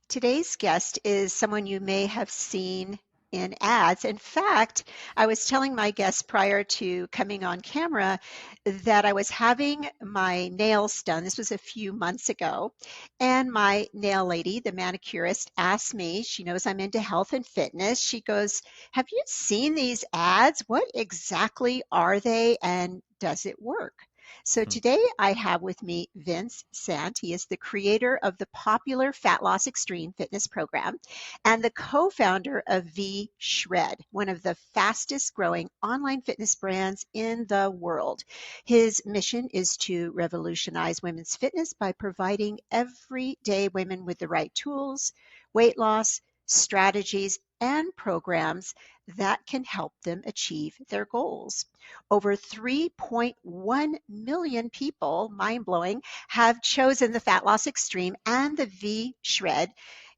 Today's guest is someone you may have seen in ads. In fact, I was telling my guest prior to coming on camera that I was having my nails done. This was a few months ago. And my nail lady, the manicurist, asked me, she knows I'm into health and fitness. She goes, "Have you seen these ads? What exactly are they and does it work?" So Hmm. today I have with me Vince Sant. He is the creator of the popular Fat Loss Extreme fitness program and the co-founder of V Shred, one of the fastest growing online fitness brands in the world. His mission is to revolutionize women's fitness by providing everyday women with the right tools, weight loss, strategies, and programs that can help them achieve their goals. Over 3.1 million people, mind blowing, have chosen the Fat Loss Extreme and the V Shred,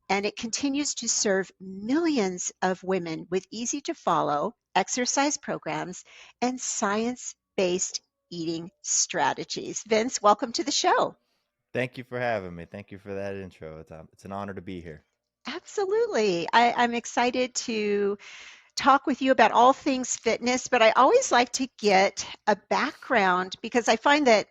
and it continues to serve millions of women with easy to follow exercise programs and science based eating strategies. Vince, welcome to the show. Thank you for having me. Thank you for that intro. It's an honor to be here. Absolutely. I'm excited to talk with you about all things fitness, but I always like to get a background because I find that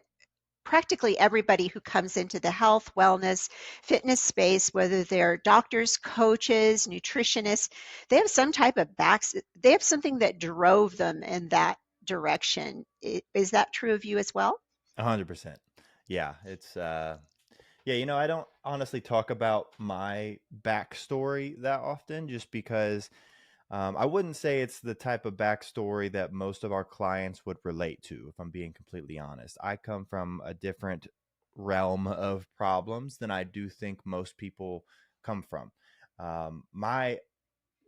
practically everybody who comes into the health, wellness, fitness space, whether they're doctors, coaches, nutritionists, they have some type of they have something that drove them in that direction. Is that true of you as well? 100%. Yeah, yeah, I don't honestly talk about my backstory that often just because I wouldn't say it's the type of backstory that most of our clients would relate to, if I'm being completely honest. I come from a different realm of problems than I do think most people come from. My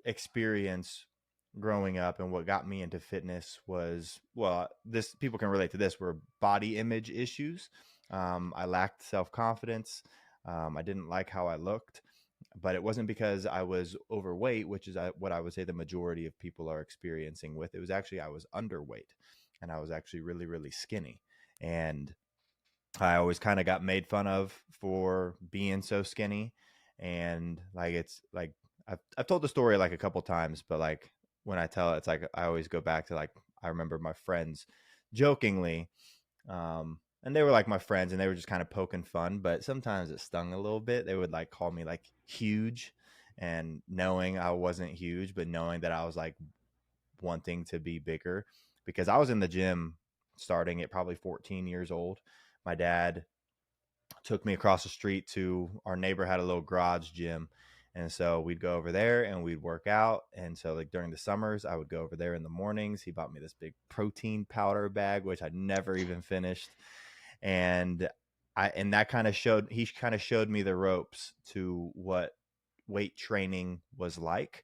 experience growing up and what got me into fitness was, well, this people can relate to this, were body image issues. I lacked self-confidence. I didn't like how I looked, but it wasn't because I was overweight, which is what I would say the majority of people are experiencing with. It was actually I was underweight, and I was actually really, really skinny. And I always kind of got made fun of for being so skinny. And like, it's like, I've told the story like a couple times, but like when I tell it, it's like, I always go back to like, I remember my friends jokingly, and they were like my friends and they were just kind of poking fun, but sometimes it stung a little bit. They would like call me like huge, and knowing I wasn't huge, but knowing that I was like wanting to be bigger, because I was in the gym starting at probably 14 years old. My dad took me across the street to our neighbor had a little garage gym, and so we'd go over there and we'd work out. And so like during the summers I would go over there in the mornings. He bought me this big protein powder bag which I never even finished. And that kind of showed me the ropes to what weight training was like.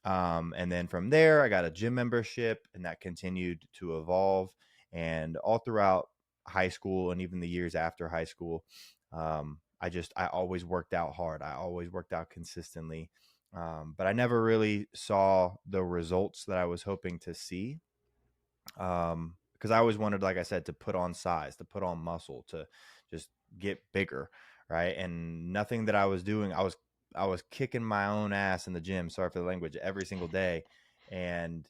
And then from there, I got a gym membership, and that continued to evolve. And all throughout high school and even the years after high school, I always worked out hard. I always worked out consistently. But I never really saw the results that I was hoping to see. Because I always wanted, like I said, to put on size, to put on muscle, to just get bigger, right? And nothing that I was doing, I was kicking my own ass in the gym, sorry for the language, every single day, and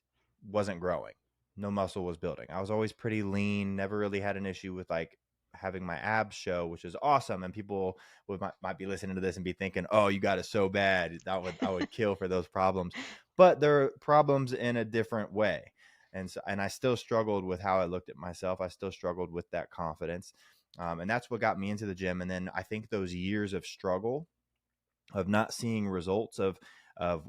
wasn't growing. No muscle was building. I was always pretty lean, never really had an issue with like having my abs show, which is awesome. And people might be listening to this and be thinking, "Oh, you got it so bad." I would kill for those problems. But there are problems in a different way. And I still struggled with how I looked at myself. I still struggled with that confidence. And that's what got me into the gym. And then I think those years of struggle, of not seeing results, of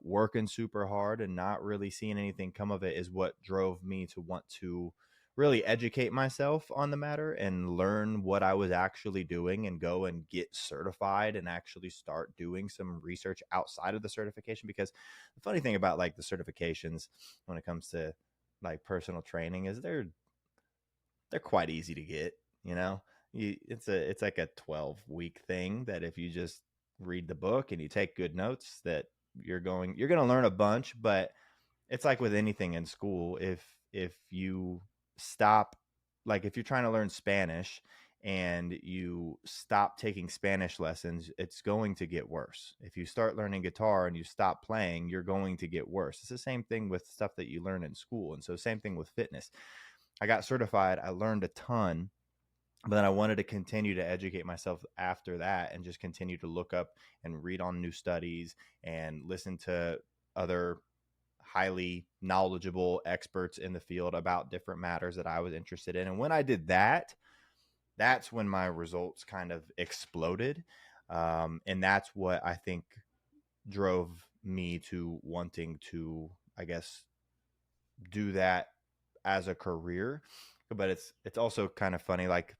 working super hard and not really seeing anything come of it, is what drove me to want to really educate myself on the matter and learn what I was actually doing and go and get certified and actually start doing some research outside of the certification. Because the funny thing about like the certifications when it comes to like personal training is they're quite easy to get, you know. It's like a 12-week thing that if you just read the book and you take good notes, that you're going to learn a bunch. But it's like with anything in school, if you stop, like if you're trying to learn Spanish and you stop taking Spanish lessons, it's going to get worse. If you start learning guitar and you stop playing, you're going to get worse. It's the same thing with stuff that you learn in school. And so same thing with fitness. I got certified, I learned a ton, but then I wanted to continue to educate myself after that and just continue to look up and read on new studies and listen to other highly knowledgeable experts in the field about different matters that I was interested in. And when I did that, that's when my results kind of exploded. And that's what I think drove me to wanting to, I guess, do that as a career. But it's also kind of funny, like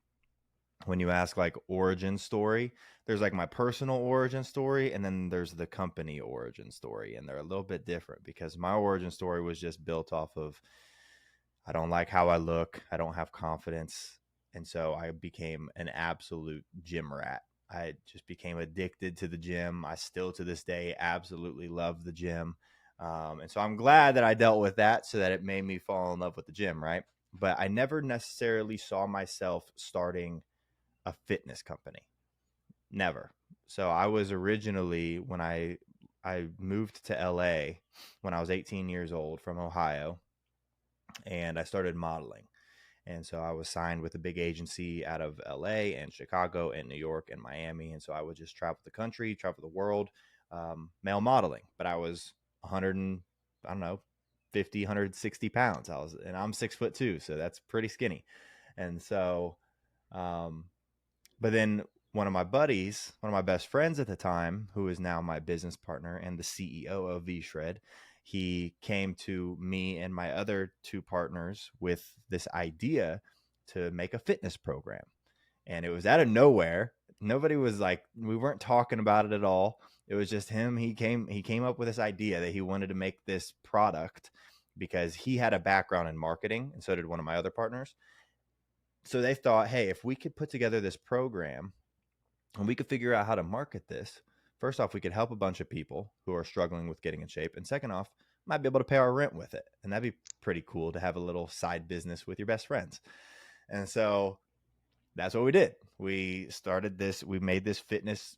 when you ask like origin story, there's like my personal origin story and then there's the company origin story, and they're a little bit different because my origin story was just built off of, I don't like how I look, I don't have confidence, and so I became an absolute gym rat. I just became addicted to the gym. I still to this day absolutely love the gym. And so I'm glad that I dealt with that so that it made me fall in love with the gym, right? But I never necessarily saw myself starting a fitness company. Never. So I was originally, when I moved to LA when I was 18 years old from Ohio, and I started modeling. And so I was signed with a big agency out of LA and Chicago and New York and Miami. And so I would just travel the country, travel the world, male modeling. But I was 100 and, I don't know, 50, 160 pounds. And I'm 6'2", so that's pretty skinny. And so, but then one of my buddies, one of my best friends at the time, who is now my business partner and the CEO of V-Shred, he came to me and my other two partners with this idea to make a fitness program. And it was out of nowhere. Nobody was like, we weren't talking about it at all. It was just him. He came up with this idea that he wanted to make this product because he had a background in marketing, and so did one of my other partners. So they thought, hey, if we could put together this program and we could figure out how to market this, first off, we could help a bunch of people who are struggling with getting in shape. And second off, might be able to pay our rent with it. And that'd be pretty cool to have a little side business with your best friends. And so that's what we did. We started this, we made this fitness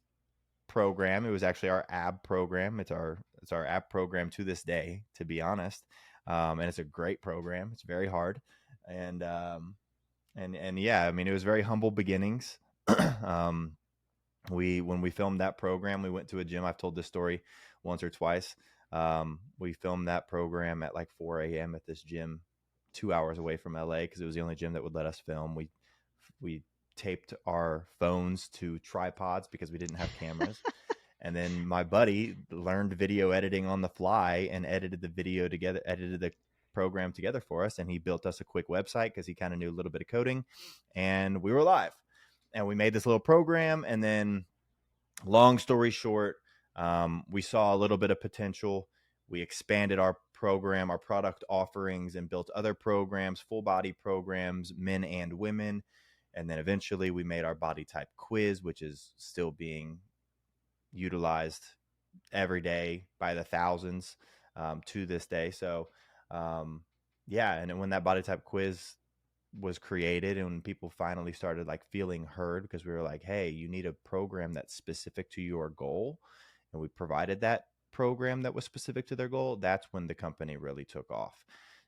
program. It was actually our AB program. It's our AB program to this day, to be honest. And it's a great program. It's very hard. And yeah, I mean, it was very humble beginnings. When we filmed that program, we went to a gym. I've told this story once or twice. We filmed that program at like 4 a.m. at this gym 2 hours away from LA because it was the only gym that would let us film. We taped our phones to tripods because we didn't have cameras. And then my buddy learned video editing on the fly and edited the program together for us. And he built us a quick website because he kind of knew a little bit of coding, and we were live. And we made this little program, and then long story short, we saw a little bit of potential. We expanded our program, our product offerings, and built other programs, full body programs, men and women. And then eventually we made our body type quiz, which is still being utilized every day by the thousands to this day. So, yeah. And when that body type quiz was created and people finally started like feeling heard, because we were like, hey, you need a program that's specific to your goal, and we provided that program that was specific to their goal, that's when the company really took off.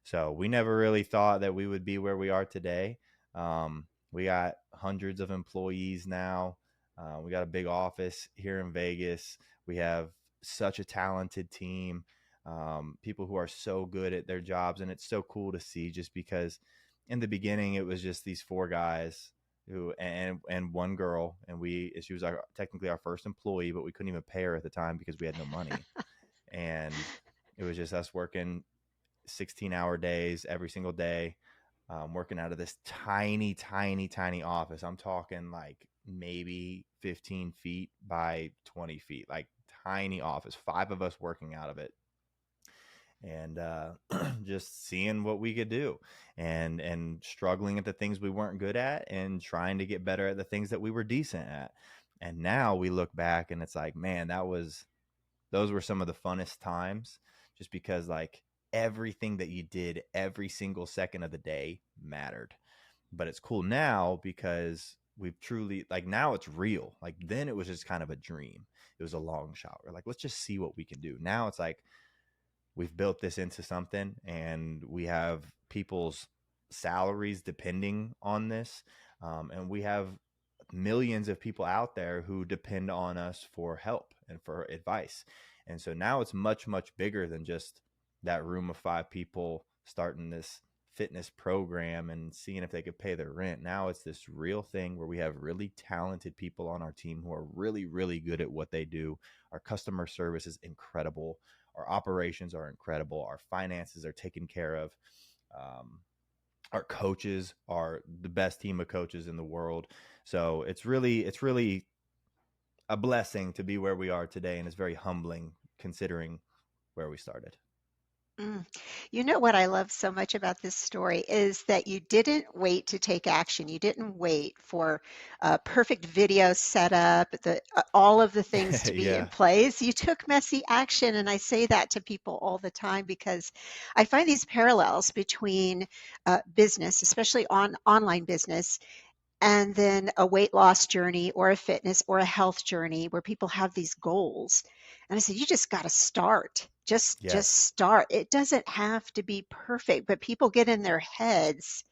So we never really thought that we would be where we are today. We got hundreds of employees now. We got a big office here in Vegas. We have such a talented team, people who are so good at their jobs, and it's so cool to see, just because in the beginning, it was just these four guys who and one girl, and she was technically our first employee, but we couldn't even pay her at the time because we had no money. And it was just us working 16-hour days every single day, working out of this tiny, tiny, tiny office. I'm talking like maybe 15 feet by 20 feet, like tiny office, 5 of us working out of it. And just seeing what we could do, and struggling at the things we weren't good at, and trying to get better at the things that we were decent at. And now we look back and it's like, man, those were some of the funnest times, just because like everything that you did every single second of the day mattered. But it's cool now because we've truly, like, now it's real. Like, then it was just kind of a dream. It was a long shot. We're like, let's just see what we can do. Now it's like we've built this into something, and we have people's salaries depending on this. And we have millions of people out there who depend on us for help and for advice. And so now it's much, much bigger than just that room of 5 people starting this fitness program and seeing if they could pay their rent. Now it's this real thing where we have really talented people on our team who are really, really good at what they do. Our customer service is incredible. Our operations are incredible. Our finances are taken care of. Our coaches are the best team of coaches in the world. So it's really a blessing to be where we are today. And it's very humbling considering where we started. Mm. You know what I love so much about this story is that you didn't wait to take action. You didn't wait for a perfect video setup, all of the things to be in Yeah. place. You took messy action, and I say that to people all the time because I find these parallels between business, especially online business, and then a weight loss journey or a fitness or a health journey where people have these goals. And I said, you just got to start. Just Yes. start. It doesn't have to be perfect, but people get in their heads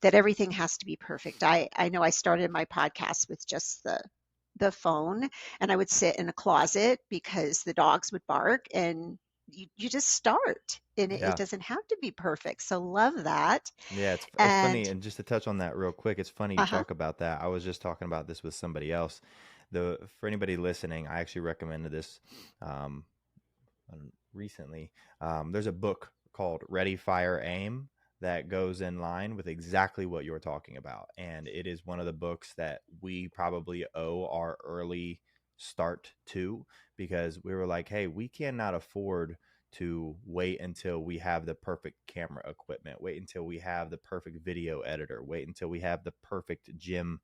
that everything has to be perfect. I know I started my podcast with just the phone, and I would sit in a closet because the dogs would bark, and you just start, and it Yeah. doesn't have to be perfect. So love that. Yeah, it's funny, And and just to touch on that real quick, it's funny you uh-huh. talk about that. I was just talking about this with somebody else. For anybody listening, I actually recommended this um, recently. There's a book called Ready, Fire, Aim that goes in line with exactly what you're talking about, and it is one of the books that we probably owe our early start to, because we were like, hey, we cannot afford to wait until we have the perfect camera equipment, wait until we have the perfect video editor, wait until we have the perfect gym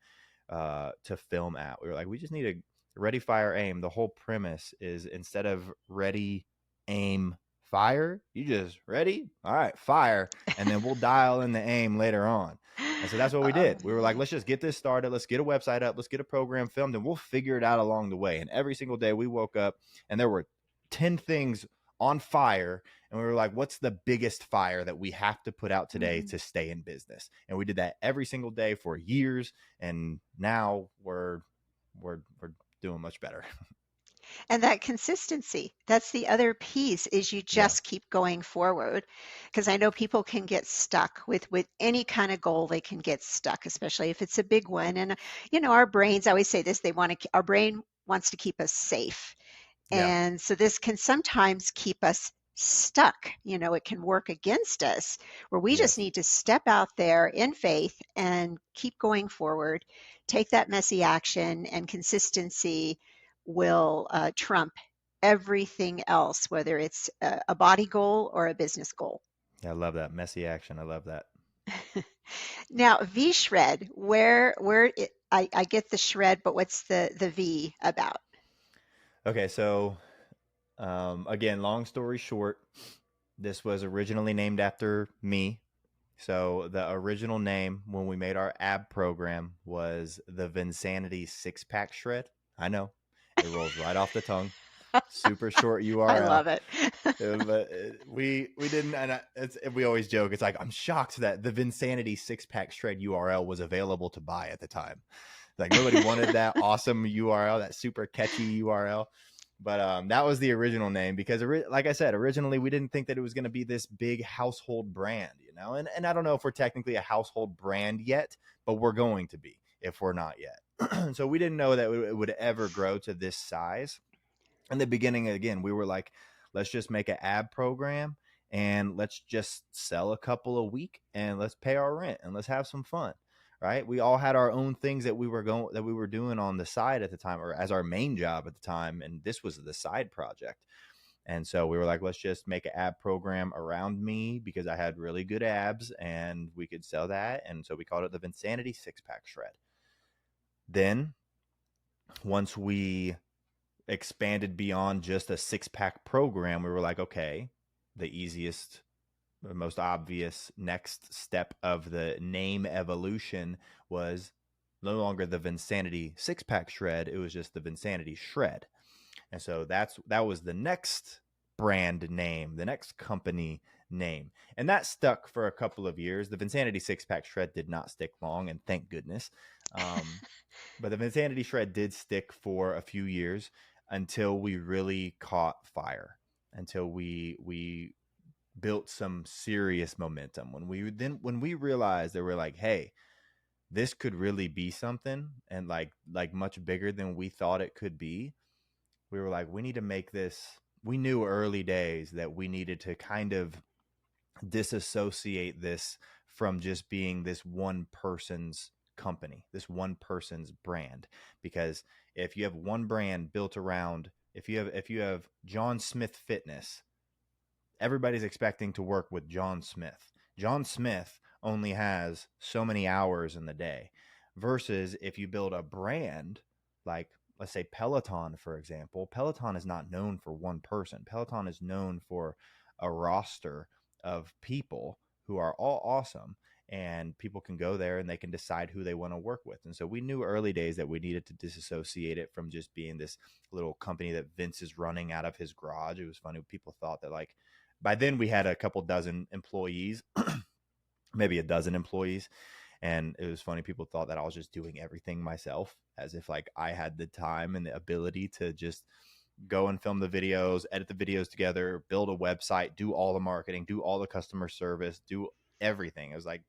to film at. We were like, we just need a ready, fire, aim. The whole premise is, instead of ready, aim, fire, you just ready, all right, fire, and then we'll dial in the aim later on. And so that's what we did. We were like, Um, let's just get this started. Let's get a website up. Let's get a program filmed, and we'll figure it out along the way. And every single day we woke up and there were 10 things on fire. And we were like, what's the biggest fire that we have to put out today mhm. to stay in business? And we did that every single day for years. And now we're doing much better. And that consistency, that's the other piece is you Yeah. just keep going forward. Because I know people can get stuck with any kind of goal, they can get stuck, especially if it's a big one. And our brains, I always say this, our brain wants to keep us safe. Yeah. And so this can sometimes keep us stuck. It can work against us where we just Yes. need to step out there in faith and keep going forward, take that messy action, and consistency will trump everything else, whether it's a body goal or a business goal. Yeah, I love that messy action. I love that. Now, V shred, I get the shred, but what's the V about? Okay, so again, long story short, this was originally named after me. So the original name when we made our ab program was the Vinsanity Six Pack Shred. I know it rolls right off the tongue. Super short I URL. love it. But we didn't, and we always joke. It's like, I'm shocked that the Vinsanity Six Pack Shred URL was available to buy at the time. Like, nobody wanted that awesome URL, that super catchy URL. But that was the original name because, like I said, originally we didn't think that it was going to be this big household brand, And I don't know if we're technically a household brand yet, but we're going to be if we're not yet. So we didn't know that it would ever grow to this size. In the beginning, again, we were like, let's just make an ab program and let's just sell a couple a week and let's pay our rent and let's have some fun. Right. We all had our own things that we were doing on the side at the time, or as our main job at the time. And this was the side project. And so we were like, let's just make an ab program around me because I had really good abs and we could sell that. And so we called it the Vinsanity Six Pack Shred. Then once we expanded beyond just a 6-pack program, we were like, okay, the easiest, the most obvious next step of the name evolution was no longer the Vinsanity 6-pack shred. It was just the Vinsanity shred. And so that was the next brand name, the next company name. And that stuck for a couple of years. The Vinsanity 6-pack shred did not stick long, and thank goodness. But the Vinsanity shred did stick for a few years until we really caught fire, until we built some serious momentum. When we realized that we're like, hey, this could really be something, and like much bigger than we thought it could be. We were like, we need to make this. We knew early days that we needed to kind of disassociate this from just being this one person's company, this one person's brand. Because if you have one brand built around, if you have John Smith Fitness, everybody's expecting to work with John Smith. John Smith only has so many hours in the day, versus if you build a brand like, let's say, Peloton, for example. Peloton is not known for one person. Peloton is known for a roster of people who are all awesome, and people can go there and they can decide who they want to work with. And so we knew early days that we needed to disassociate it from just being this little company that Vince is running out of his garage. It was funny. People thought that, like, by then we had a couple dozen employees, maybe a dozen employees. And it was funny. People thought that I was just doing everything myself, as if like I had the time and the ability to just go and film the videos, edit the videos together, build a website, do all the marketing, do all the customer service, do everything. It was like,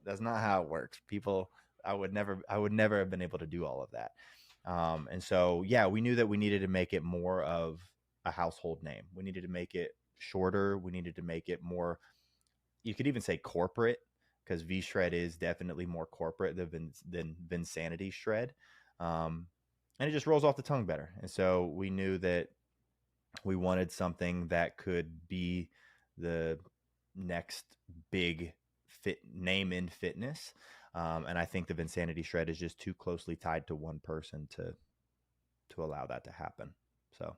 that's not how it works. People, I would never have been able to do all of that. And so, yeah, we knew that we needed to make it more of a household name. We needed to make it shorter. We needed to make it more, you could even say corporate, because V Shred is definitely more corporate than Vinsanity Shred. And it just rolls off the tongue better. And so we knew that we wanted something that could be the next big fit name in fitness. And I think the Vinsanity Shred is just too closely tied to one person to allow that to happen. So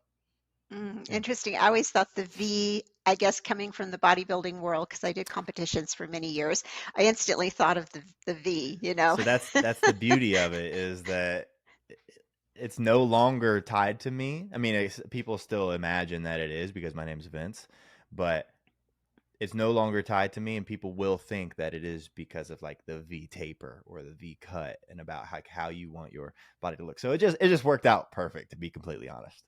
yeah. Interesting. I always thought the V, I guess coming from the bodybuilding world, because I did competitions for many years, I instantly thought of the V, you know. So that's the beauty of it, is that it's no longer tied to me. I mean, people still imagine that it is because my name's Vince, but it's no longer tied to me, and people will think that it is because of like the V taper or the V cut, and about how you want your body to look. So it just worked out perfect, to be completely honest.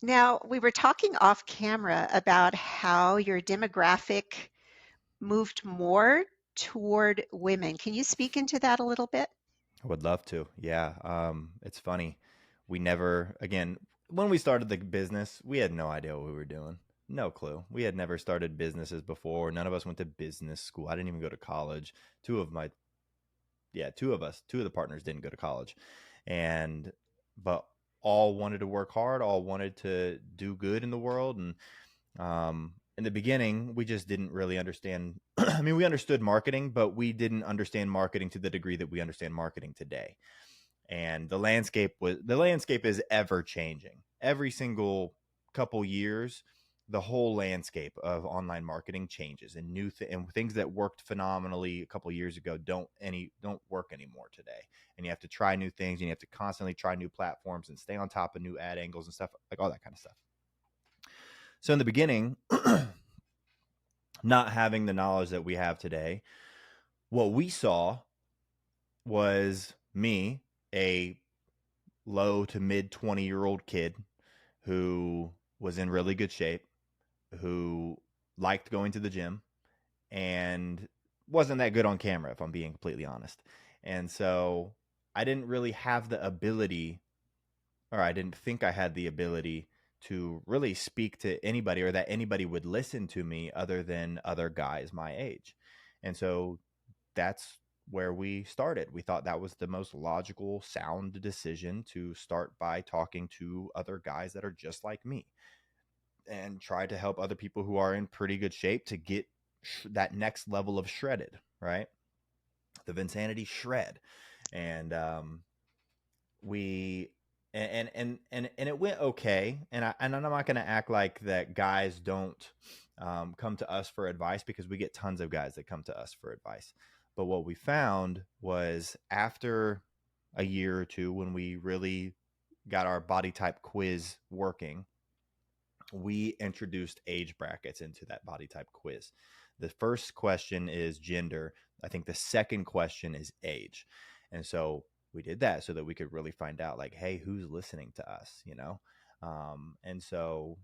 Now, we were talking off camera about how your demographic moved more toward women. Can you speak into that a little bit? I would love to. Yeah. It's funny. We never, again, when we started the business, we had no idea what we were doing. No clue. We had never started businesses before. None of us went to business school. I didn't even go to college. Two of the partners didn't go to college. But all wanted to work hard, all wanted to do good in the world. And in the beginning, we just didn't really understand. I mean, we understood marketing, but we didn't understand marketing to the degree that we understand marketing today. And the landscape is ever changing. Every single couple years, the whole landscape of online marketing changes, and and things that worked phenomenally a couple years ago don't work anymore today. And you have to try new things, and you have to constantly try new platforms and stay on top of new ad angles and stuff, like all that kind of stuff. So in the beginning, not having the knowledge that we have today, what we saw was me, a low to mid 20-year-old kid who was in really good shape, who liked going to the gym, and wasn't that good on camera, if I'm being completely honest. And so I didn't really have the ability, or I didn't think I had the ability to really speak to anybody, or that anybody would listen to me other than other guys my age. And so that's where we started. We thought that was the most logical, sound decision, to start by talking to other guys that are just like me, and try to help other people who are in pretty good shape to get that next level of shredded, right? The Vinsanity shred. And we and it went okay. And I'm not going to act like that guys don't come to us for advice, because we get tons of guys that come to us for advice. But what we found was after a year or two, when we really got our body type quiz working, we introduced age brackets into that body type quiz. The first question is gender. I think the second question is age. And so we did that so that we could really find out, like, hey, who's listening to us, you know? And so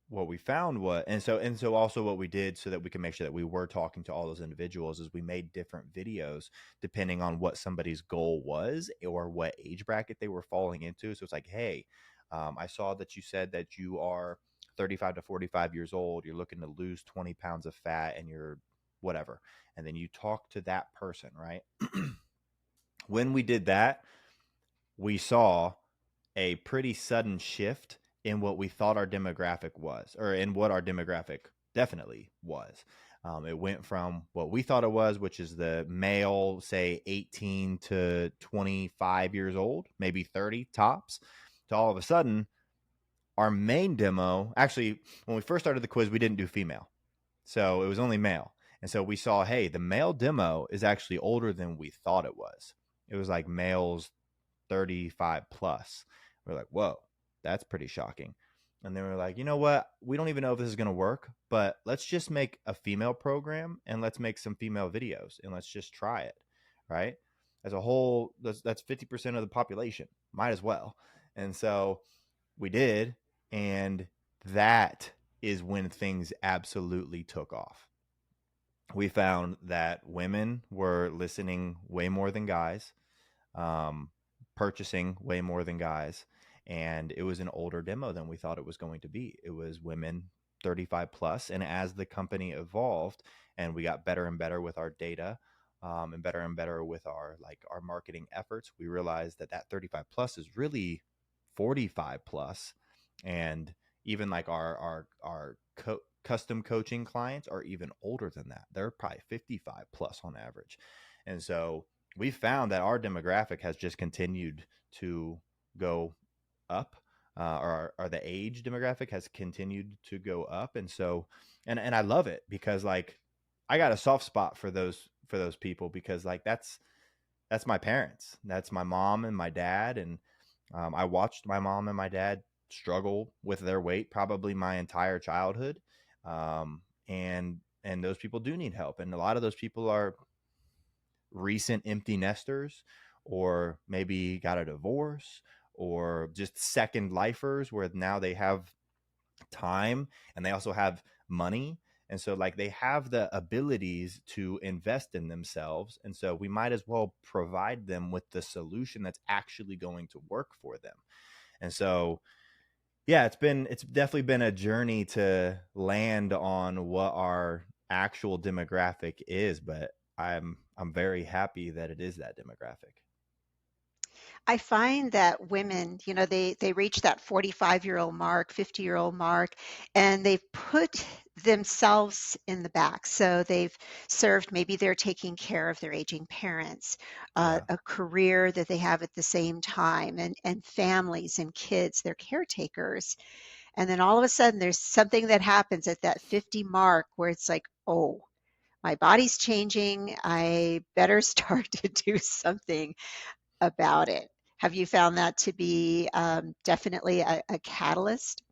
what we found was, and so also what we did so that we can make sure that we were talking to all those individuals is we made different videos depending on what somebody's goal was or what age bracket they were falling into. So it's like, hey, I saw that you said that you are 35 to 45 years old, you're looking to lose 20 pounds of fat, and you're whatever, and then you talk to that person, right? When we did that, we saw a pretty sudden shift in what we thought our demographic was, or in what our demographic definitely was. It went from what we thought it was, which is the male, say 18 to 25 years old, maybe 30 tops, to all of a sudden, our main demo, actually, when we first started the quiz, we didn't do female. So it was only male. And so we saw, hey, the male demo is actually older than we thought it was. It was like males 35 plus. We're like, whoa, that's pretty shocking. And then we're like, you know what? We don't even know if this is going to work, but let's just make a female program and let's make some female videos and let's just try it. Right. As a whole, that's 50% of the population. Might as well. And so we did. And that is when things absolutely took off. We found that women were listening way more than guys, um, purchasing way more than guys. And it was an older demo than we thought it was going to be. It was women 35 plus. And as the company evolved and we got better and better with our data, and better with our marketing efforts, we realized that that 35 plus is really 45 plus. And even like our custom coaching clients are even older than that. They're probably 55 plus on average. And so we found that our demographic has just continued to go up, or the age demographic has continued to go up. And so, and I love it because like I got a soft spot for those people because like that's my parents, that's my mom and my dad. And I watched my mom and my dad struggle with their weight probably my entire childhood. And those people do need help. And a lot of those people are recent empty nesters, or maybe got a divorce, or just second lifers where now they have time and they also have money. And so like they have the abilities to invest in themselves. And so we might as well provide them with the solution that's actually going to work for them. And so yeah, it's definitely been a journey to land on what our actual demographic is, but I'm very happy that it is that demographic. I find that women, they reach that 45-year-old mark, 50-year-old mark, and they've put themselves in the back. So they've served, maybe they're taking care of their aging parents, Yeah. a career that they have at the same time, and families and kids, they're caretakers. And then all of a sudden, there's something that happens at that 50 mark where it's like, oh, my body's changing. I better start to do something about it. Have you found that to be definitely a catalyst?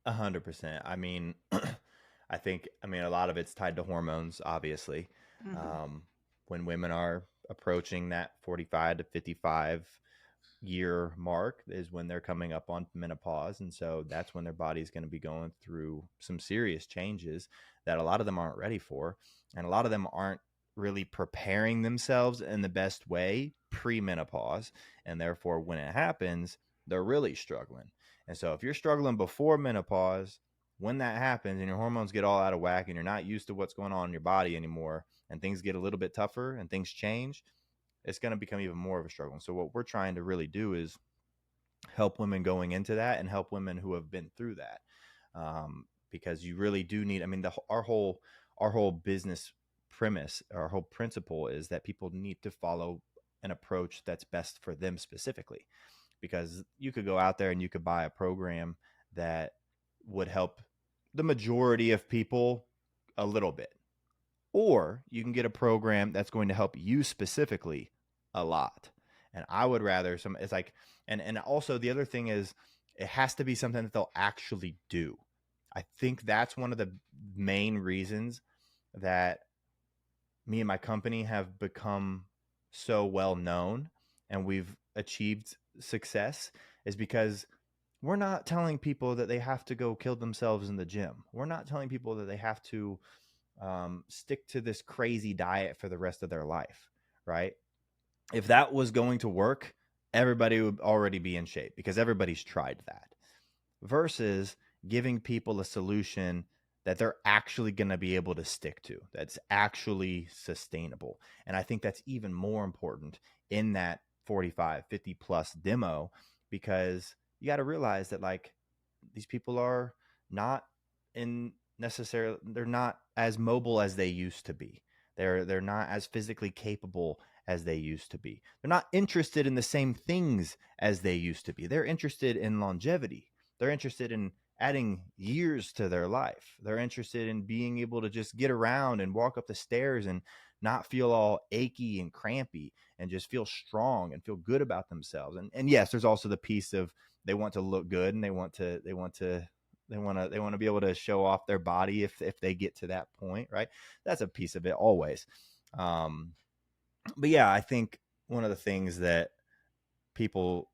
100%. I mean, I mean, a lot of it's tied to hormones, obviously. Hmm. Um, when women are approaching that 45 to 55-year mark is when they're coming up on menopause. And so that's when their body's going to be going through some serious changes that a lot of them aren't ready for. And a lot of them aren't really preparing themselves in the best way pre-menopause. And therefore, when it happens, they're really struggling. And so if you're struggling before menopause, when that happens and your hormones get all out of whack and you're not used to what's going on in your body anymore, and things get a little bit tougher and things change, it's going to become even more of a struggle. So what we're trying to really do is help women going into that and help women who have been through that, because you really do need. I mean, our whole business premise, our whole principle is that people need to follow an approach that's best for them specifically. Because you could go out there and you could buy a program that would help the majority of people a little bit, or you can get a program that's going to help you specifically a lot. And I would rather it's like, and also the other thing is it has to be something that they'll actually do. I think that's one of the main reasons that me and my company have become so well known and we've achieved success is because we're not telling people that they have to go kill themselves in the gym. We're not telling people that they have to stick to this crazy diet for the rest of their life, right? If that was going to work, everybody would already be in shape because everybody's tried that. Versus giving people a solution that they're actually going to be able to stick to, that's actually sustainable. And I think that's even more important in that 45, 50 plus demo, because you got to realize that like these people are not in necessarily, they're not as mobile as they used to be. They're not as physically capable as they used to be. They're not interested in the same things as they used to be. They're interested in longevity. They're interested in adding years to their life. They're interested in being able to just get around and walk up the stairs and not feel all achy and crampy and just feel strong and feel good about themselves. And yes, there's also the piece of they want to look good and they want to be able to show off their body if they get to that point, right? That's a piece of it always. But yeah, I think one of the things that people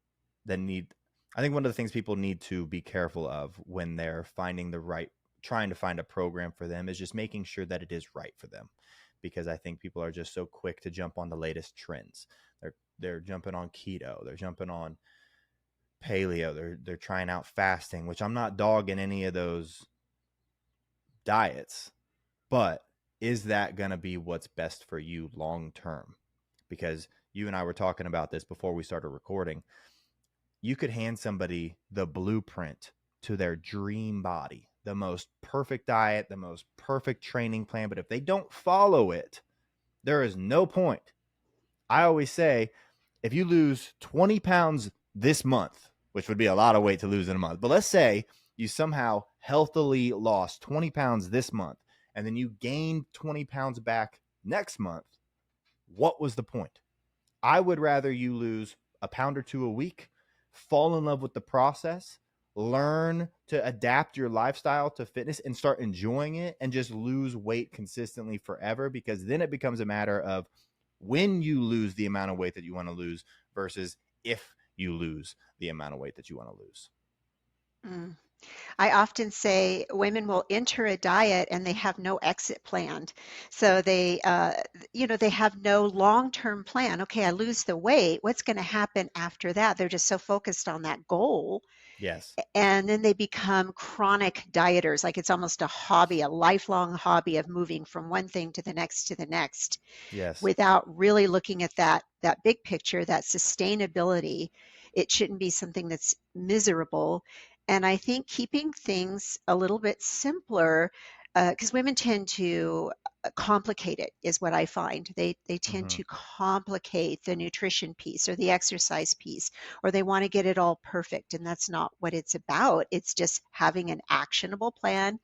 that need I think one of the things people need to be careful of when they're trying to find a program for them is just making sure that it is right for them. Because I think people are just so quick to jump on the latest trends. They're jumping on keto, they're jumping on paleo, they're trying out fasting, which I'm not dogging any of those diets, but is that going to be what's best for you long term? Because you and I were talking about this before we started recording. You could hand somebody the blueprint to their dream body, the most perfect diet, the most perfect training plan, but if they don't follow it, there is no point. I always say, if you lose 20 pounds this month, which would be a lot of weight to lose in a month, but let's say you somehow healthily lost 20 pounds this month, and then you gained 20 pounds back next month, what was the point? I would rather you lose a pound or two a week, fall in love with the process, learn to adapt your lifestyle to fitness and start enjoying it, and just lose weight consistently forever, because then it becomes a matter of when you lose the amount of weight that you want to lose versus if you lose the amount of weight that you want to lose. Mm. I often say women will enter a diet and they have no exit planned. So they have no long-term plan. Okay, I lose the weight. What's going to happen after that? They're just so focused on that goal. Yes. And then they become chronic dieters. Like it's almost a hobby, a lifelong hobby of moving from one thing to the next to the next, Yes. without really looking at that big picture, that sustainability. It shouldn't be something that's miserable. And I think keeping things a little bit simpler, because women tend to complicate it, is what I find. They tend Mm-hmm. to complicate the nutrition piece or the exercise piece, or they want to get it all perfect, and that's not what it's about. It's just having an actionable plan,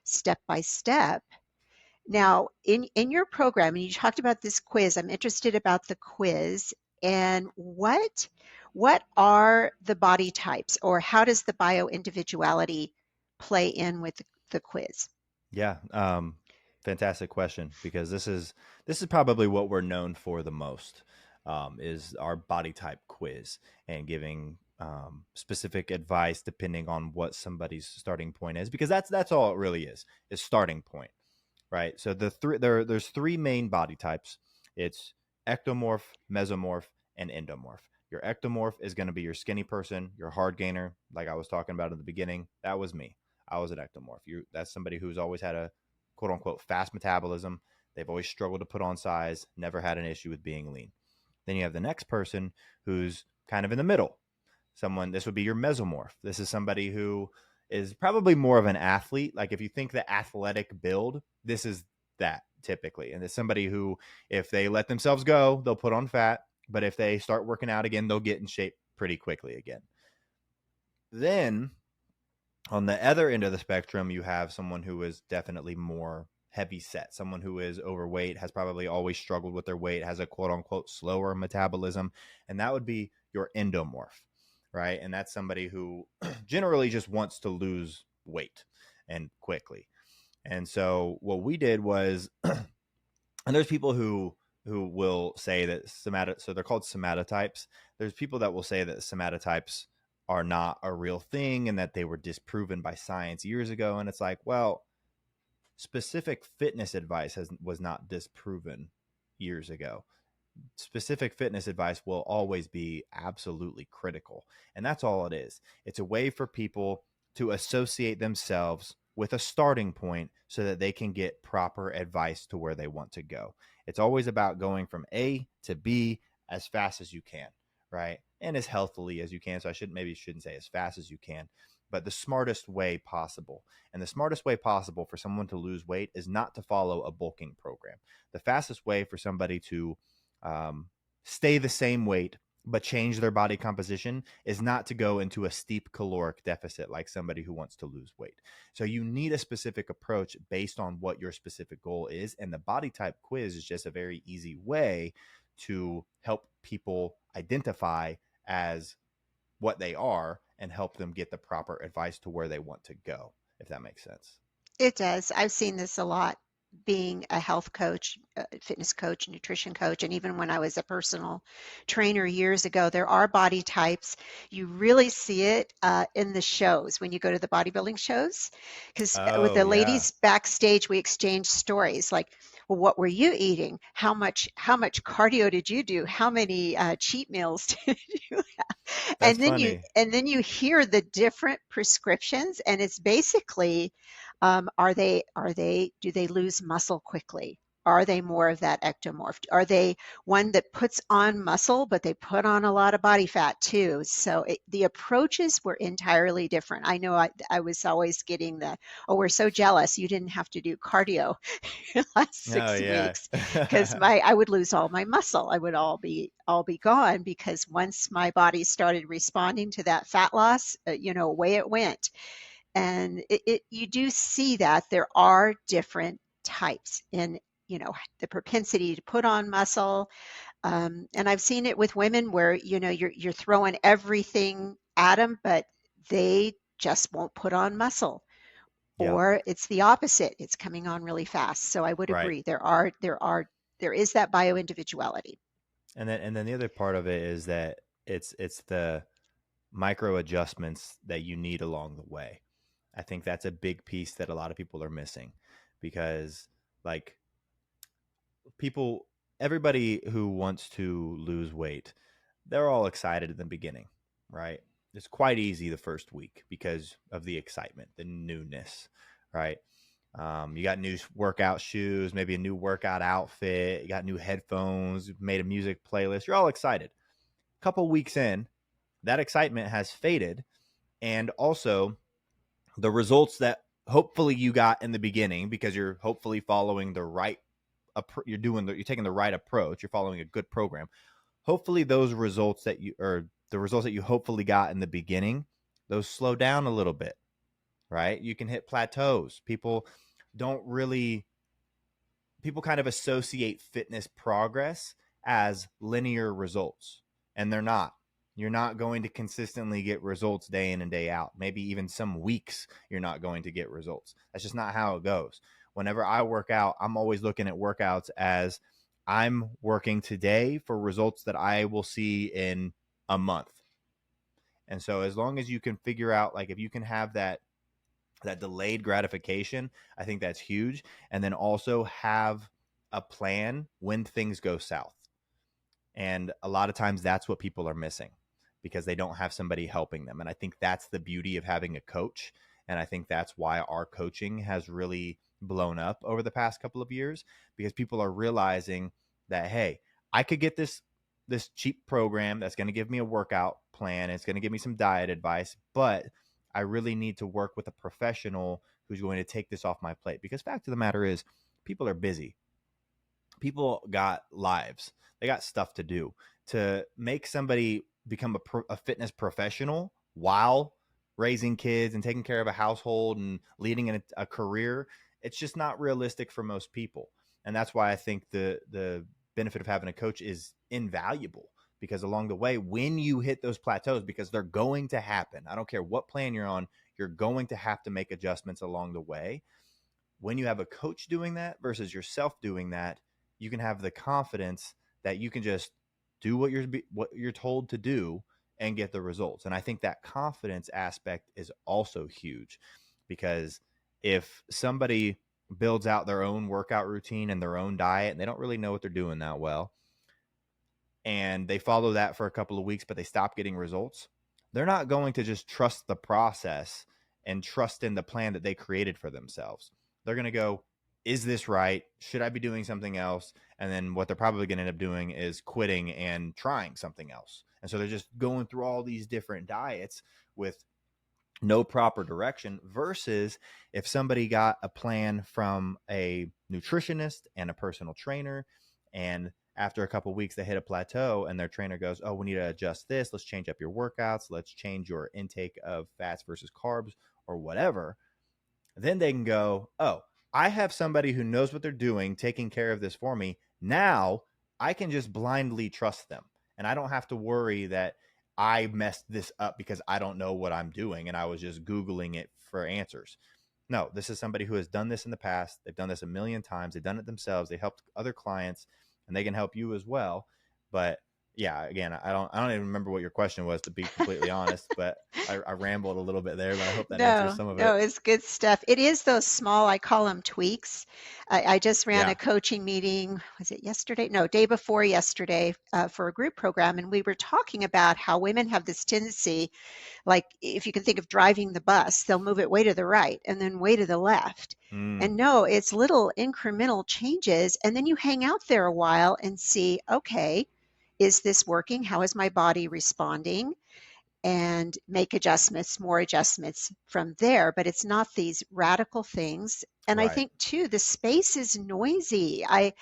step by step. Now, in your program, and you talked about this quiz, I'm interested about the quiz and what are the body types, or how does the bio individuality play in with the quiz? Yeah. Fantastic question, because this is probably what we're known for the most, is our body type quiz and giving specific advice depending on what somebody's starting point is, because that's all it really is starting point, right? So there's three main body types. It's ectomorph, mesomorph, and endomorph. Your ectomorph is going to be your skinny person, your hard gainer, like I was talking about in the beginning. That was me. I was an ectomorph. That's somebody who's always had a quote unquote fast metabolism. They've always struggled to put on size, never had an issue with being lean. Then you have the next person who's kind of in the middle. This would be your mesomorph. This is somebody who is probably more of an athlete. Like if you think the athletic build, this is that typically. And it's somebody who, if they let themselves go, they'll put on fat. But if they start working out again, they'll get in shape pretty quickly again. Then on the other end of the spectrum, you have someone who is definitely more heavy set. Someone who is overweight has probably always struggled with their weight, has a quote unquote slower metabolism, and that would be your endomorph, right? And that's somebody who generally just wants to lose weight and quickly. And so what we did was, and there's people who will say that so they're called somatotypes. There's people that will say that somatotypes are not a real thing and that they were disproven by science years ago. And it's like, well, specific fitness advice was not disproven years ago. Specific fitness advice will always be absolutely critical. And that's all it is. It's a way for people to associate themselves with a starting point so that they can get proper advice to where they want to go. It's always about going from A to B as fast as you can, right? And as healthily as you can. So I shouldn't say as fast as you can, but the smartest way possible. And the smartest way possible for someone to lose weight is not to follow a bulking program. The fastest way for somebody to stay the same weight but change their body composition is not to go into a steep caloric deficit like somebody who wants to lose weight. So you need a specific approach based on what your specific goal is, and the body type quiz is just a very easy way to help people identify as what they are and help them get the proper advice to where they want to go, if that makes sense. It does. I've seen this a lot being a health coach, fitness coach, nutrition coach, and even when I was a personal trainer years ago, there are body types. You really see it in the shows when you go to the bodybuilding shows, because with Oh, the yeah. ladies backstage, we exchange stories like, well, what were you eating? How much cardio did you do? How many cheat meals did you have? That's funny. And then you hear the different prescriptions, and it's basically do they lose muscle quickly? Are they more of that ectomorph? Are they one that puts on muscle, but they put on a lot of body fat too? So the approaches were entirely different. I know I was always getting oh, we're so jealous you didn't have to do cardio the last Oh, 6 yeah. weeks because I would lose all my muscle. I would all be gone because once my body started responding to that fat loss, away it went. And you do see that there are different types in the propensity to put on muscle. And I've seen it with women where you're throwing everything at them, but they just won't put on muscle. Yep. Or it's the opposite, it's coming on really fast. So I would Right. agree, there is that bio individuality. And then the other part of it is that it's the micro adjustments that you need along the way. I think that's a big piece that a lot of people are missing, because like people everybody who wants to lose weight, they're all excited at the beginning, right? It's quite easy the first week because of the excitement, the newness, right? You got new workout shoes, maybe a new workout outfit, you got new headphones, made a music playlist. You're all excited. A couple weeks in, that excitement has faded. And also, the results that hopefully you got in the beginning, because you're hopefully following the right, you're taking the right approach, you're following a good program. Hopefully, those results the results that you hopefully got in the beginning, those slow down a little bit, right? You can hit plateaus. Don't really people kind of associate fitness progress as linear results, and they're not. You're not going to consistently get results day in and day out. Maybe even some weeks you're not going to get results. That's just not how it goes. Whenever I work out, I'm always looking at workouts as I'm working today for results that I will see in a month. And so as long as you can figure out, like, if you can have that delayed gratification, I think that's huge. And then also have a plan when things go south. And a lot of times that's what people are missing, because they don't have somebody helping them. And I think that's the beauty of having a coach. And I think that's why our coaching has really blown up over the past couple of years, because people are realizing that, hey, I could get this cheap program that's going to give me a workout plan, it's going to give me some diet advice, but I really need to work with a professional who's going to take this off my plate. Because fact of the matter is, people are busy. People got lives. They got stuff to do. To make somebody become a fitness professional while raising kids and taking care of a household and leading a career it's just not realistic for most people. And that's why I think the benefit of having a coach is invaluable, because along the way, when you hit those plateaus, because they're going to happen, I don't care what plan you're on, you're going to have to make adjustments along the way. When you have a coach doing that versus yourself doing that, you can have the confidence that you can just do what you're told to do and get the results. And I think that confidence aspect is also huge, because if somebody builds out their own workout routine and their own diet and they don't really know what they're doing that well, and they follow that for a couple of weeks, but they stop getting results, they're not going to just trust the process and trust in the plan that they created for themselves. They're going to go, is this right? Should I be doing something else? And then what they're probably going to end up doing is quitting and trying something else. And so they're just going through all these different diets with no proper direction, versus if somebody got a plan from a nutritionist and a personal trainer, and after a couple of weeks they hit a plateau and their trainer goes, oh, we need to adjust this, let's change up your workouts, let's change your intake of fats versus carbs or whatever, then they can go, oh, I have somebody who knows what they're doing taking care of this for me. Now I can just blindly trust them, and I don't have to worry that I messed this up because I don't know what I'm doing and I was just Googling it for answers. No, this is somebody who has done this in the past. They've done this a million times. They've done it themselves. They helped other clients, and they can help you as well. But yeah, again, I don't even remember what your question was, to be completely honest, but I rambled a little bit there, but I hope that answers No, some of no, it. it's good stuff. It is those small, I call them tweaks. I just ran Yeah. a coaching meeting, was it yesterday? No, day before yesterday, for a group program. And we were talking about how women have this tendency, like if you can think of driving the bus, they'll move it way to the right and then way to the left. Mm, And no, it's little incremental changes. And then you hang out there a while and see, okay, is this working? How is my body responding? And make adjustments, more adjustments from there. But it's not these radical things. And I right. think too, the space is noisy. I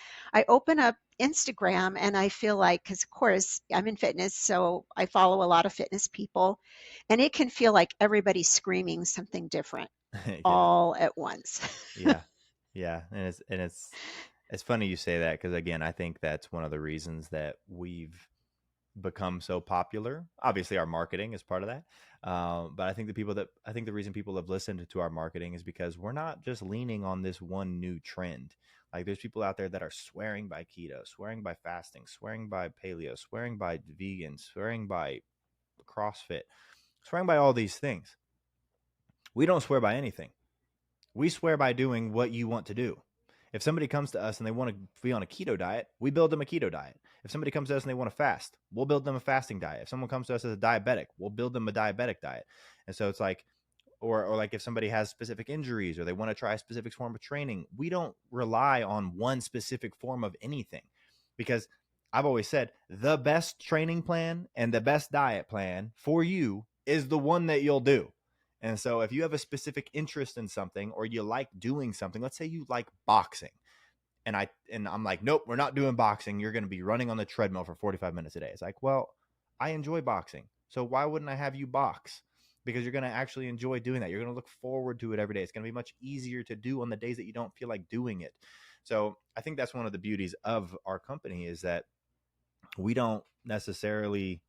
open up Instagram and I feel like, because of course I'm in fitness, so I follow a lot of fitness people, and it can feel like everybody's screaming something different Yeah. all at once. Yeah. Yeah. It's funny you say that, because again, I think that's one of the reasons that we've become so popular. Obviously, our marketing is part of that. But I think the reason people have listened to our marketing is because we're not just leaning on this one new trend. Like, there's people out there that are swearing by keto, swearing by fasting, swearing by paleo, swearing by vegan, swearing by CrossFit, swearing by all these things. We don't swear by anything. We swear by doing what you want to do. If somebody comes to us and they want to be on a keto diet, we build them a keto diet. If somebody comes to us and they want to fast, we'll build them a fasting diet. If someone comes to us as a diabetic, we'll build them a diabetic diet. And so it's like, or like if somebody has specific injuries or they want to try a specific form of training, we don't rely on one specific form of anything, because I've always said the best training plan and the best diet plan for you is the one that you'll do. And so if you have a specific interest in something, or you like doing something, let's say you like boxing, and I'm like, nope, we're not doing boxing. You're going to be running on the treadmill for 45 minutes a day. It's like, well, I enjoy boxing, so why wouldn't I have you box? Because you're going to actually enjoy doing that. You're going to look forward to it every day. It's going to be much easier to do on the days that you don't feel like doing it. So I think that's one of the beauties of our company, is that we don't necessarily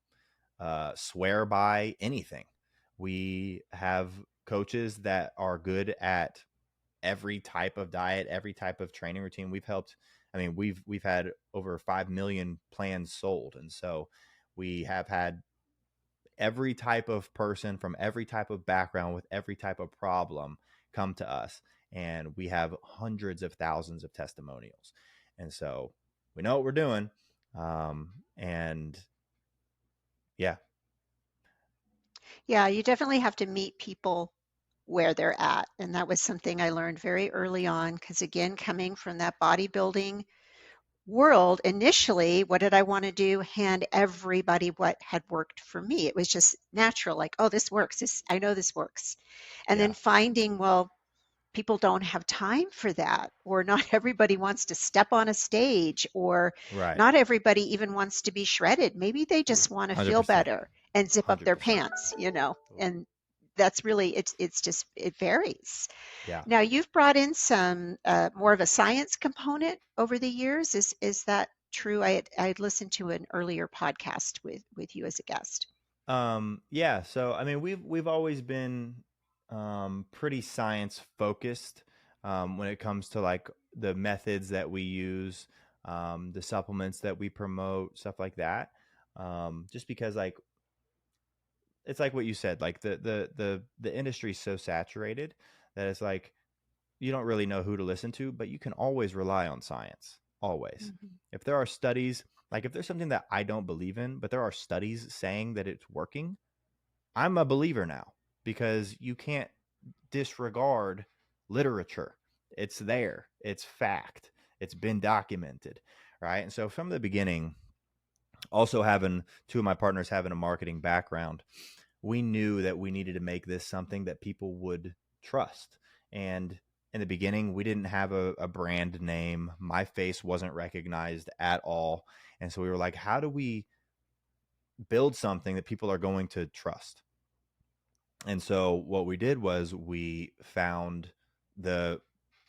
swear by anything. We have coaches that are good at every type of diet, every type of training routine. We've had over 5 million plans sold. And so we have had every type of person from every type of background with every type of problem come to us. And we have hundreds of thousands of testimonials. And so we know what we're doing. And yeah. Yeah, you definitely have to meet people where they're at. And that was something I learned very early on, because again, coming from that bodybuilding world, initially, what did I want to do? Hand everybody what had worked for me. It was just natural, like, oh, this works. I know this works. And then Yeah. finding, well, people don't have time for that, or not everybody wants to step on a stage, or Right. not everybody even wants to be shredded. Maybe they just want to feel 100%. better and zip up their 100%. pants, and that's really, it's just, it varies. Yeah. Now, you've brought in some more of a science component over the years. Is that true? I had listened to an earlier podcast with you as a guest. Yeah, so I mean we've always been pretty science focused when it comes to like the methods that we use, the supplements that we promote, stuff like that. Just because like it's like what you said, like the industry is so saturated that it's like you don't really know who to listen to, but you can always rely on science. Always. Mhm. If there are studies, like if there's something that I don't believe in, but there are studies saying that it's working, I'm a believer now because you can't disregard literature. It's there, it's fact, it's been documented, right? And so from the beginning, also having two of my partners having a marketing background, we knew that we needed to make this something that people would trust. And in the beginning, we didn't have a brand name. My face wasn't recognized at all. And so we were like, how do we build something that people are going to trust? And so what we did was we found the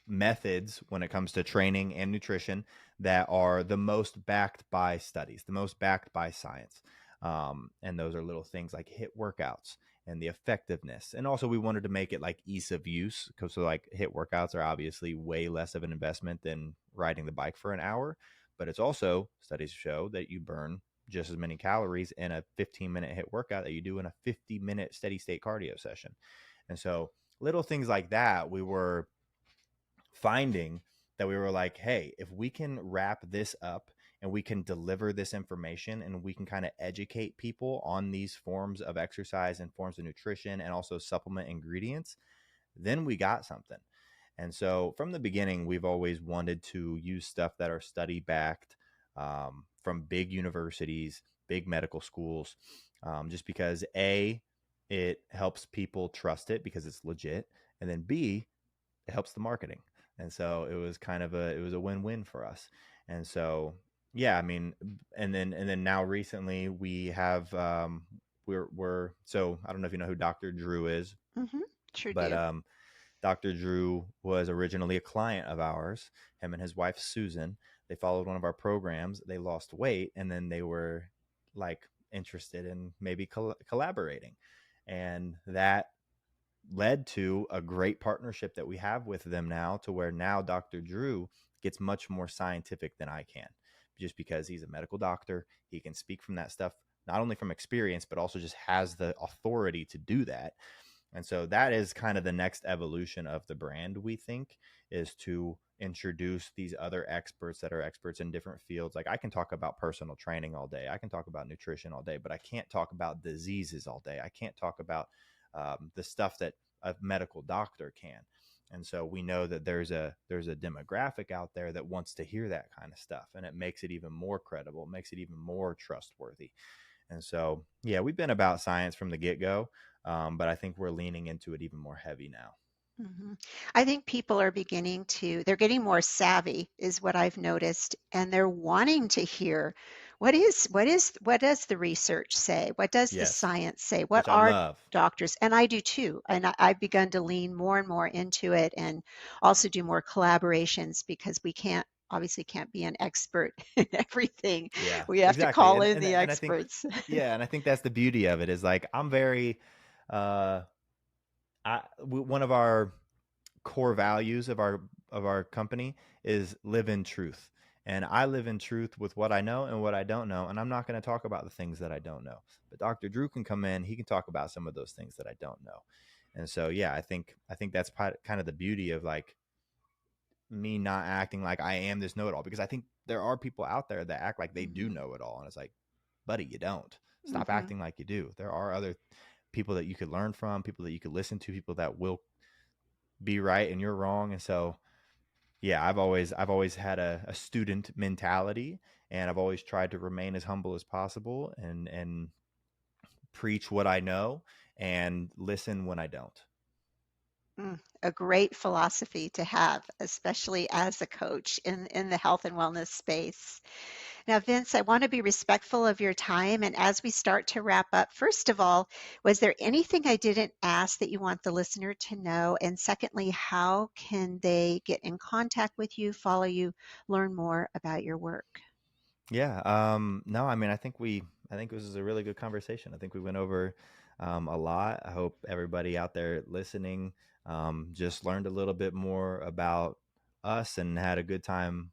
methods when it comes to training and nutrition that are the most backed by studies, the most backed by science. And those are little things like HIIT workouts and the effectiveness. And also we wanted to make it like ease of use because so like HIIT workouts are obviously way less of an investment than riding the bike for an hour, but it's also studies show that you burn just as many calories in a 15-minute HIIT workout that you do in a 50-minute steady state cardio session. And so little things like that, we were finding that we were like, hey, if we can wrap this up and we can deliver this information and we can kind of educate people on these forms of exercise and forms of nutrition and also supplement ingredients, then we got something. And so from the beginning, we've always wanted to use stuff that are study backed, from big universities, big medical schools, just because A, it helps people trust it because it's legit. And then B, it helps the marketing. And so it was kind of it was a win-win for us. And so, yeah, I mean, and then now recently we have, so I don't know if you know who Dr. Drew is, Mhm. Sure but do. Dr. Drew was originally a client of ours. Him and his wife Susan, they followed one of our programs. They lost weight, and then they were like interested in maybe collaborating, and that led to a great partnership that we have with them now, to where now Dr. Drew gets much more scientific than I can, just because he's a medical doctor. He can speak from that stuff, not only from experience, but also just has the authority to do that. And so that is kind of the next evolution of the brand, we think, is to introduce these other experts that are experts in different fields. Like I can talk about personal training all day, I can talk about nutrition all day, but I can't talk about diseases all day. I can't talk about the stuff that a medical doctor can. And so we know that there's a demographic out there that wants to hear that kind of stuff, and it makes it even more credible, makes it even more trustworthy. And so, yeah, we've been about science from the get go, but I think we're leaning into it even more heavy now. Mhm. I think people are they're getting more savvy, is what I've noticed, and they're wanting to hear what does the research say? What does the Yes, science say? What which I are love. doctors? And I do too. And I've begun to lean more and more into it and also do more collaborations because we obviously can't be an expert in everything. Yeah, We have to exactly. call And in and the and I think, experts. yeah, and I think that's the beauty of it is like I'm very uh one of our core values of our company is live in truth. And I live in truth with what I know and what I don't know. And I'm not going to talk about the things that I don't know. But Dr. Drew can come in, he can talk about some of those things that I don't know. And so, yeah, I think that's kind of the beauty of like me not acting like I am this know-it-all, because I think there are people out there that act like they do Mhm. know it all. And it's like, buddy, you don't. Stop Mhm. acting like you do. There are other people that you could learn from, people that you could listen to, people that will be right and you're wrong. And so, yeah, I've always had a student mentality, and I've always tried to remain as humble as possible and preach what I know and listen when I don't. A great philosophy to have, especially as a coach in the health and wellness space. Now, Vince, I want to be respectful of your time. And as we start to wrap up, first of all, was there anything I didn't ask that you want the listener to know? And secondly, how can they get in contact with you, follow you, learn more about your work? Yeah. No, I mean, I think this is a really good conversation. I think we went over a lot. I hope everybody out there listening just learned a little bit more about us and had a good time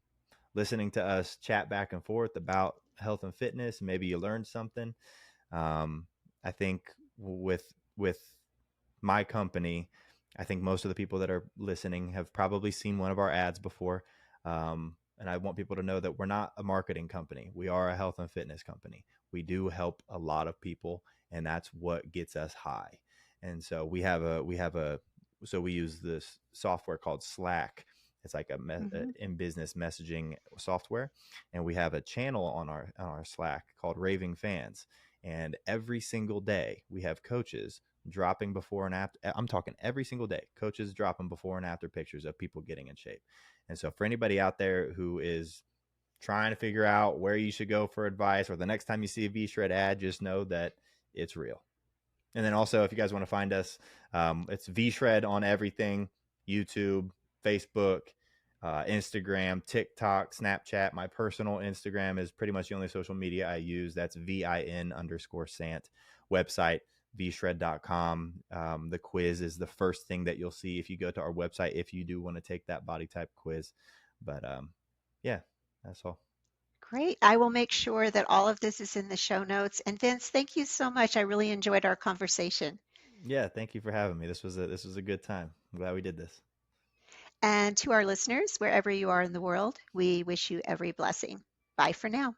listening to us chat back and forth about health and fitness. Maybe you learned something. Um, I think with my company, I think most of the people that are listening have probably seen one of our ads before. And I want people to know that we're not a marketing company. We are a health and fitness company. We do help a lot of people, and that's what gets us high. And so we use this software called Slack. It's like Hmm. in business messaging software, and we have a channel on our Slack called Raving Fans. And every single day, we have coaches dropping before and after. I'm talking every single day. Coaches dropping before and after pictures of people getting in shape. And so, for anybody out there who is trying to figure out where you should go for advice, or the next time you see a V Shred ad, just know that it's real. And then also, if you guys want to find us, it's V Shred on everything: YouTube, Facebook, Instagram, TikTok, Snapchat. My personal Instagram is pretty much the only social media I use. That's VIN_Sant. Website, vshred.com. The quiz is the first thing that you'll see if you go to our website, if you do want to take that body type quiz. But yeah, that's all. Great. I will make sure that all of this is in the show notes. And Vince, thank you so much. I really enjoyed our conversation. Yeah, thank you for having me. This was a good time. I'm glad we did this. And to our listeners, wherever you are in the world, we wish you every blessing. Bye for now.